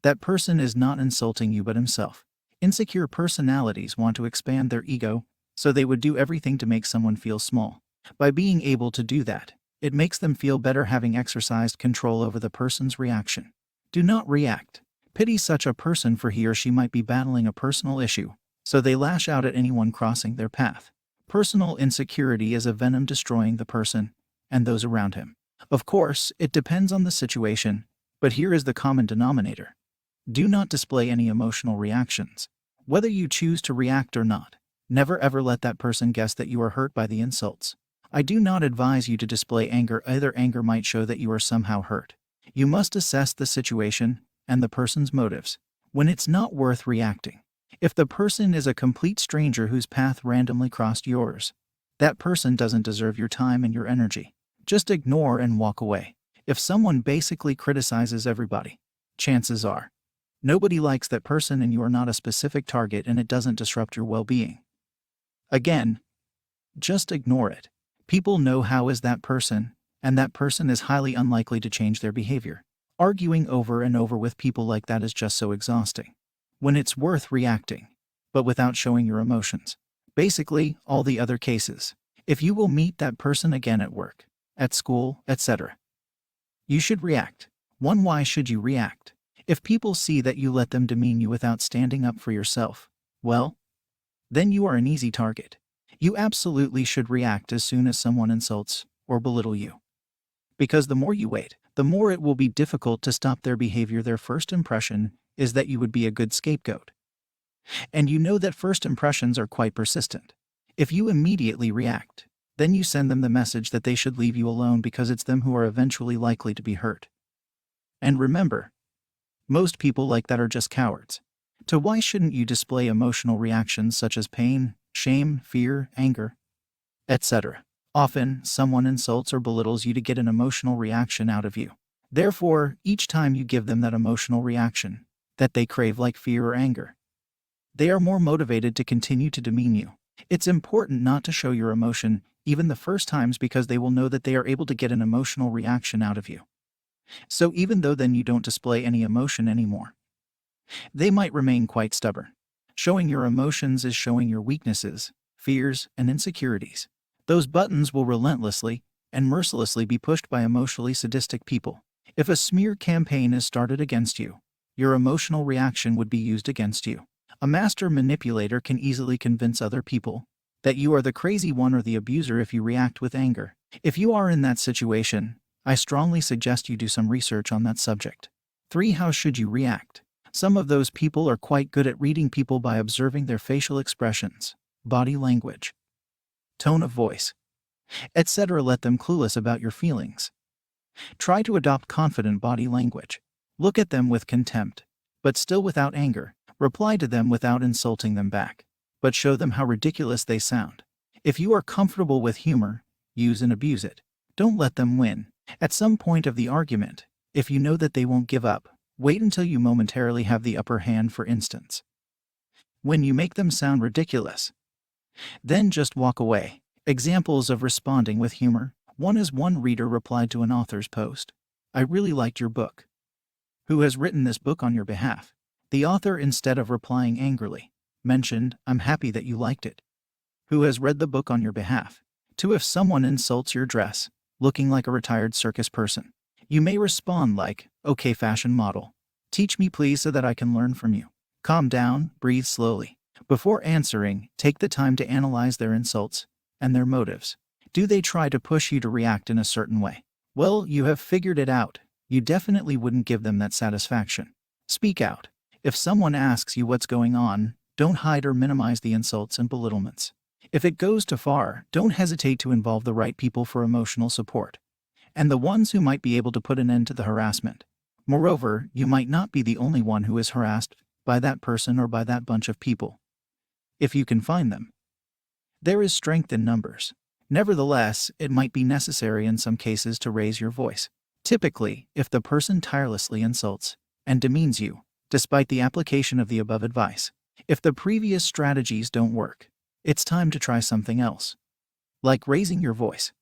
That person is not insulting you but himself. Insecure personalities want to expand their ego, so they would do everything to make someone feel small. By being able to do that, it makes them feel better having exercised control over the person's reaction. Do not react. Pity such a person, for he or she might be battling a personal issue, so they lash out at anyone crossing their path. Personal insecurity is a venom destroying the person and those around him. Of course, it depends on the situation, but here is the common denominator. Do not display any emotional reactions. Whether you choose to react or not, never ever let that person guess that you are hurt by the insults. I do not advise you to display anger. Either anger might show that you are somehow hurt. You must assess the situation and the person's motives when it's not worth reacting. If the person is a complete stranger whose path randomly crossed yours, that person doesn't deserve your time and your energy. Just ignore and walk away. If someone basically criticizes everybody, chances are nobody likes that person and you are not a specific target and it doesn't disrupt your well-being. Again, just ignore it. People know how is that person, and that person is highly unlikely to change their behavior. Arguing over and over with people like that is just so exhausting. When it's worth reacting, but without showing your emotions. Basically, all the other cases. If you will meet that person again at work, at school, etc., you should react. 1. Why should you react? If people see that you let them demean you without standing up for yourself, well, then you are an easy target. You absolutely should react as soon as someone insults or belittle you. Because the more you wait, the more it will be difficult to stop their behavior. Their first impression is that you would be a good scapegoat. And you know that first impressions are quite persistent. If you immediately react, then you send them the message that they should leave you alone because it's them who are eventually likely to be hurt. And remember, most people like that are just cowards. So why shouldn't you display emotional reactions such as pain, shame, fear, anger, etc.? Often, someone insults or belittles you to get an emotional reaction out of you. Therefore, each time you give them that emotional reaction that they crave, like fear or anger, they are more motivated to continue to demean you. It's important not to show your emotion even the first times because they will know that they are able to get an emotional reaction out of you. So even though then you don't display any emotion anymore, they might remain quite stubborn. Showing your emotions is showing your weaknesses, fears, and insecurities. Those buttons will relentlessly and mercilessly be pushed by emotionally sadistic people. If a smear campaign is started against you, your emotional reaction would be used against you. A master manipulator can easily convince other people that you are the crazy one or the abuser if you react with anger. If you are in that situation, I strongly suggest you do some research on that subject. 3. How should you react? Some of those people are quite good at reading people by observing their facial expressions, body language, tone of voice, etc. Let them clueless about your feelings. Try to adopt confident body language. Look at them with contempt, but still without anger. Reply to them without insulting them back, but show them how ridiculous they sound. If you are comfortable with humor, use and abuse it. Don't let them win. At some point of the argument, if you know that they won't give up, wait until you momentarily have the upper hand. For instance, when you make them sound ridiculous, then just walk away. Examples of responding with humor. One is one reader replied to an author's post, "I really liked your book. Who has written this book on your behalf?" The author, instead of replying angrily, mentioned, "I'm happy that you liked it. Who has read the book on your behalf?" 2. If someone insults your dress, looking like a retired circus person, you may respond like, "Okay, fashion model. Teach me please so that I can learn from you." Calm down, breathe slowly. Before answering, take the time to analyze their insults and their motives. Do they try to push you to react in a certain way? Well, you have figured it out. You definitely wouldn't give them that satisfaction. Speak out. If someone asks you what's going on, don't hide or minimize the insults and belittlements. If it goes too far, don't hesitate to involve the right people for emotional support, and the ones who might be able to put an end to the harassment. Moreover, you might not be the only one who is harassed by that person or by that bunch of people. If you can find them, there is strength in numbers. Nevertheless, it might be necessary in some cases to raise your voice. Typically, if the person tirelessly insults and demeans you, despite the application of the above advice, if the previous strategies don't work, it's time to try something else, like raising your voice.